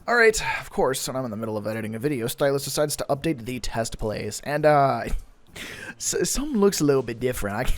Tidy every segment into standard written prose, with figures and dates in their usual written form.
Alright, of course, when I'm in the middle of editing a video, Stylus decides to update the test plays, and something looks a little bit different.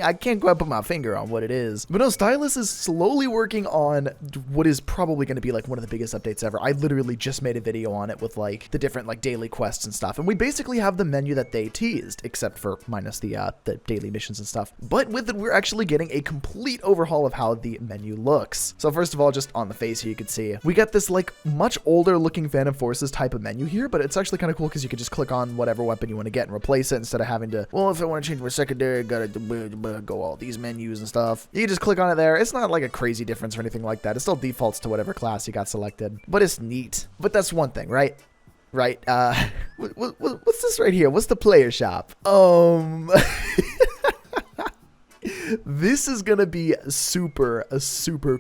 I can't quite put my finger on what it is. But no, Stylus is slowly working on what is probably going to be like one of the biggest updates ever. I literally just made a video on it with like the different like daily quests and stuff. And we basically have the menu that they teased, except for minus the daily missions and stuff. But with it, we're actually getting a complete overhaul of how the menu looks. So first of all, just on the face here, you can see we got this like much older looking Phantom Forces type of menu here, but it's actually kind of cool because you can just click on whatever weapon you want to get and replace it instead of having to, well, if I want to change my secondary, I gotta go all these menus and stuff. You can just click on it there. It's not like a crazy difference or anything like that. It still defaults to whatever class you got selected, but it's neat. But that's one thing, right? Right. What's this right here? What's the player shop? This is gonna be super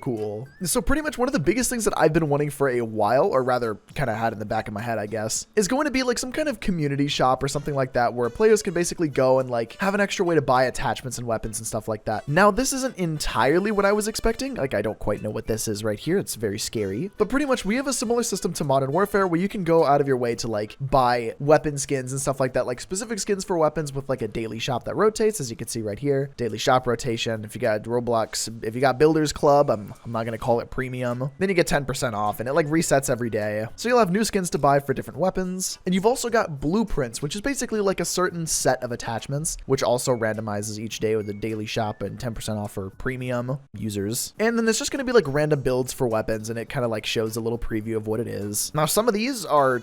cool. So pretty much one of the biggest things that I've been wanting for a while, or rather kind of had in the back of my head, I guess, is going to be like some kind of community shop or something like that where players can basically go and like have an extra way to buy attachments and weapons and stuff like that. Now, this isn't entirely what I was expecting. Like, I don't quite know what this is right here. It's very scary. But pretty much we have a similar system to Modern Warfare where you can go out of your way to like buy weapon skins and stuff like that, like specific skins for weapons with like a daily shop that rotates, as you can see right here. Daily shop rotation. If you got Roblox, if you got Builders Club, I'm not going to call it premium, then you get 10% off and it like resets every day. So you'll have new skins to buy for different weapons. And you've also got blueprints, which is basically like a certain set of attachments, which also randomizes each day with a daily shop and 10% off for premium users. And then there's just going to be like random builds for weapons, and it kind of like shows a little preview of what it is. Now, some of these are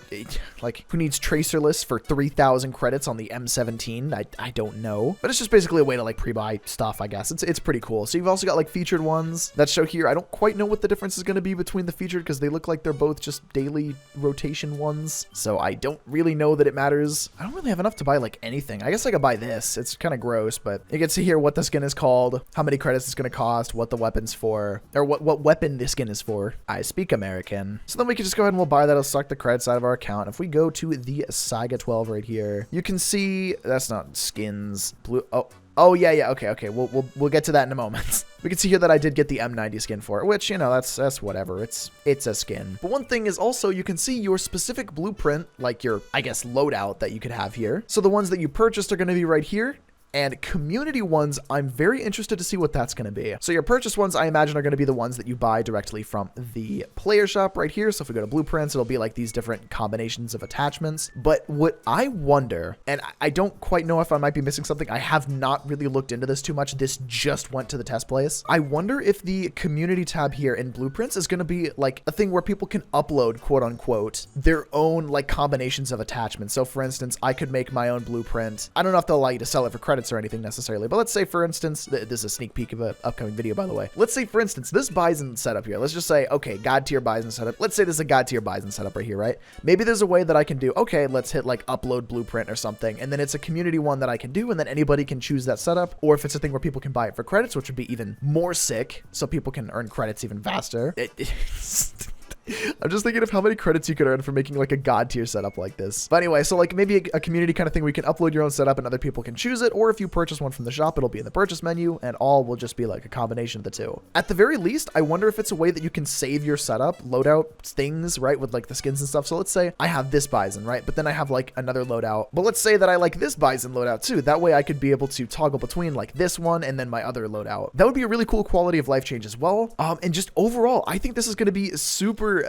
like, who needs tracerless for 3,000 credits on the M17? I don't know, but it's just basically a way to like pre-buy stuff, I guess. It's pretty cool. So you've also got like featured ones that show here. I don't quite know what the difference is going to be between the featured because they look like they're both just daily rotation ones. So I don't really know that it matters. I don't really have enough to buy like anything. I guess I could buy this. It's kind of gross, but you get to hear what the skin is called, how many credits it's going to cost, what the weapon's for, or what weapon this skin is for. I speak American. So then we can just go ahead and we'll buy that. It'll suck the credits out of our account. If we go to the Saiga 12 right here, you can see that's not skins. Blue. Oh yeah. Okay. We'll get to that in a moment. We can see here that I did get the M90 skin for it, which, you know, that's whatever. It's a skin. But one thing is also you can see your specific blueprint, like your, I guess, loadout that you could have here. So the ones that you purchased are going to be right here. And community ones, I'm very interested to see what that's going to be. So your purchase ones, I imagine, are going to be the ones that you buy directly from the player shop right here. So if we go to blueprints, it'll be like these different combinations of attachments. But what I wonder, and I don't quite know if I might be missing something. I have not really looked into this too much. This just went to the test place. I wonder if the community tab here in blueprints is going to be like a thing where people can upload, quote unquote, their own like combinations of attachments. So for instance, I could make my own blueprint. I don't know if they'll allow you to sell it for credit or anything necessarily, but let's say for instance, this is a sneak peek of an upcoming video, by the way. Let's say for instance, this Bison setup here, let's just say, okay, God tier Bison setup. Let's say this is a God tier Bison setup right here, right? Maybe there's a way that I can do, okay, let's hit like upload blueprint or something. And then it's a community one that I can do. And then anybody can choose that setup. Or if it's a thing where people can buy it for credits, which would be even more sick. So people can earn credits even faster. I'm just thinking of how many credits you could earn for making like a God tier setup like this. But anyway, so like maybe a community kind of thing where you can upload your own setup and other people can choose it. Or if you purchase one from the shop, it'll be in the purchase menu and all will just be like a combination of the two. At the very least, I wonder if it's a way that you can save your setup, loadout things, right? With like the skins and stuff. So let's say I have this Bison, right? But then I have like another loadout. But let's say that I like this Bison loadout too. That way I could be able to toggle between like this one and then my other loadout. That would be a really cool quality of life change as well. And just overall, I think this is going to be super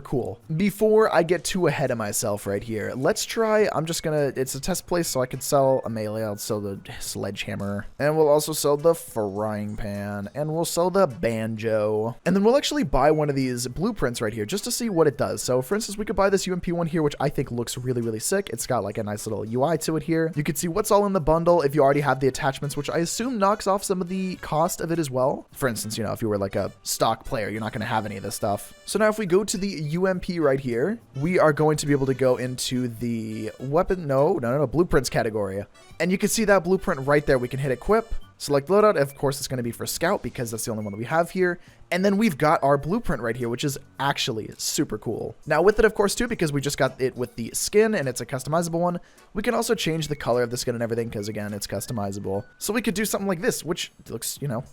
cool. Before I get too ahead of myself right here, let's try, it's a test place, so I could sell a melee. I'll sell the sledgehammer, and we'll also sell the frying pan, and we'll sell the banjo, and then we'll actually buy one of these blueprints right here just to see what it does. So for instance, we could buy this UMP one here, which I think looks really sick. It's got like a nice little UI to it here. You can see what's all in the bundle if you already have the attachments, which I assume knocks off some of the cost of it as well. For instance, you know, if you were like a stock player, you're not going to have any of this stuff. So now if we go to the UMP right here, we are going to be able to go into the weapon, no, blueprints category. And you can see that blueprint right there. We can hit equip, select loadout. Of course, it's going to be for scout because that's the only one that we have here. And then we've got our blueprint right here, which is actually super cool. Now with it, of course, too, because we just got it with the skin and it's a customizable one, we can also change the color of the skin and everything because, again, it's customizable. So we could do something like this, which looks, you know,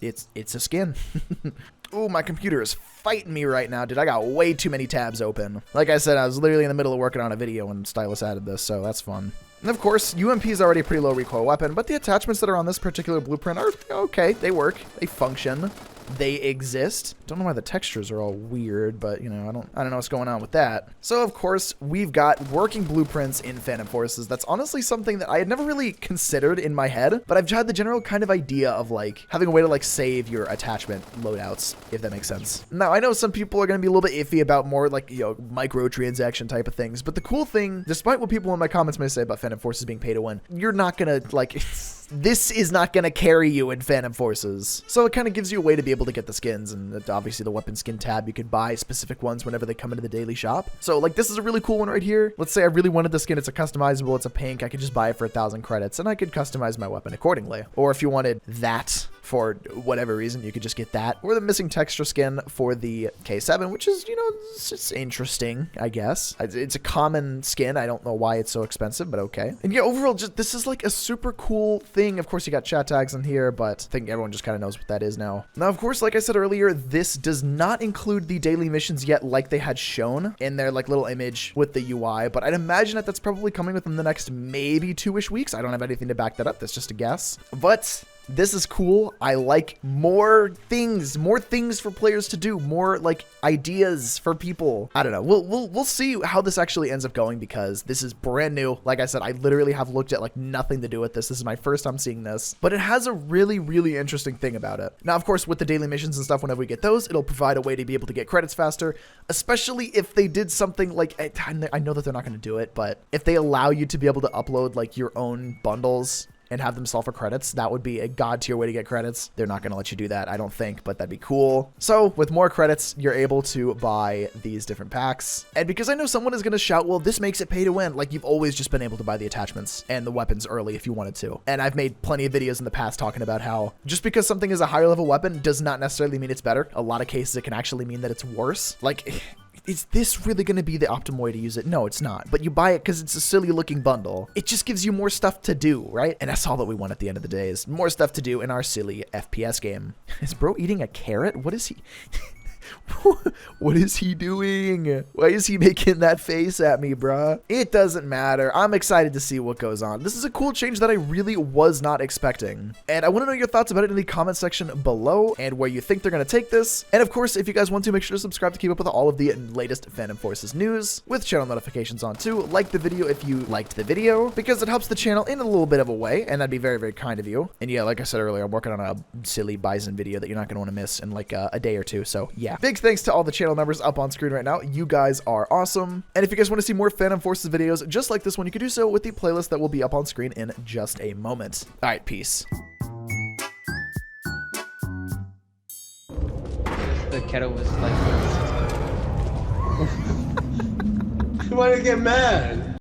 it's a skin. Ooh, my computer is fighting me right now, dude. I got way too many tabs open. Like I said, I was literally in the middle of working on a video when Stylus added this, so that's fun. And of course, UMP is already a pretty low recoil weapon, but the attachments that are on this particular blueprint are okay. They work. They function. They exist. Don't know why the textures are all weird, but you know, I don't know what's going on with that. So of course, we've got working blueprints in Phantom Forces. That's honestly something that I had never really considered in my head, but I've had the general kind of idea of like having a way to like save your attachment loadouts, if that makes sense. Now, I know some people are going to be a little bit iffy about more like, you know, microtransaction type of things, but the cool thing, despite what people in my comments may say about Phantom Forces being pay to win, you're not going to like... This is not going to carry you in Phantom Forces. So it kind of gives you a way to be able to get the skins, and obviously the weapon skin tab, you could buy specific ones whenever they come into the daily shop. So like this is a really cool one right here. Let's say I really wanted the skin, it's a customizable, it's a pink, I could just buy it for 1,000 credits and I could customize my weapon accordingly. Or if you wanted that for whatever reason, you could just get that. Or the missing texture skin for the K7, which is, you know, it's just interesting, I guess. It's a common skin. I don't know why it's so expensive, but okay. And yeah, overall, just this is like a super cool thing. Of course, you got chat tags in here, but I think everyone just kind of knows what that is now. Now, of course, like I said earlier, this does not include the daily missions yet like they had shown in their like little image with the UI, but I'd imagine that that's probably coming within the next maybe 2-ish weeks. I don't have anything to back that up. That's just a guess. But this is cool. I like more things for players to do, more like ideas for people. I don't know. We'll see how this actually ends up going because this is brand new. Like I said, I literally have looked at like nothing to do with this. This is my first time seeing this, but it has a really, really interesting thing about it. Now, of course, with the daily missions and stuff, whenever we get those, it'll provide a way to be able to get credits faster, especially if they did something like, I know that they're not going to do it, but if they allow you to be able to upload like your own bundles and have them sell for credits, that would be a god tier way to get credits. They're not going to let you do that, I don't think, but that'd be cool. So with more credits, you're able to buy these different packs. And because I know someone is going to shout, well, this makes it pay to win. Like, you've always just been able to buy the attachments and the weapons early if you wanted to. And I've made plenty of videos in the past talking about how just because something is a higher level weapon does not necessarily mean it's better. A lot of cases, it can actually mean that it's worse. Like, is this really going to be the optimal way to use it? No, it's not. But you buy it because it's a silly looking bundle. It just gives you more stuff to do, right? And that's all that we want at the end of the day is more stuff to do in our silly FPS game. Is bro eating a carrot? What is he... What is he doing? Why is he making that face at me, bruh? It doesn't matter. I'm excited to see what goes on. This is a cool change that I really was not expecting. And I want to know your thoughts about it in the comment section below and where you think they're going to take this. And of course, if you guys want to, make sure to subscribe to keep up with all of the latest Phantom Forces news with channel notifications on too. Like the video if you liked the video because it helps the channel in a little bit of a way, and that'd be very, very kind of you. And yeah, like I said earlier, I'm working on a silly Bison video that you're not going to want to miss in like a day or two. So yeah. Big thanks to all the channel members up on screen right now. You guys are awesome. And if you guys want to see more Phantom Forces videos just like this one, you can do so with the playlist that will be up on screen in just a moment. All right, peace. The kettle was like... Why did you get mad?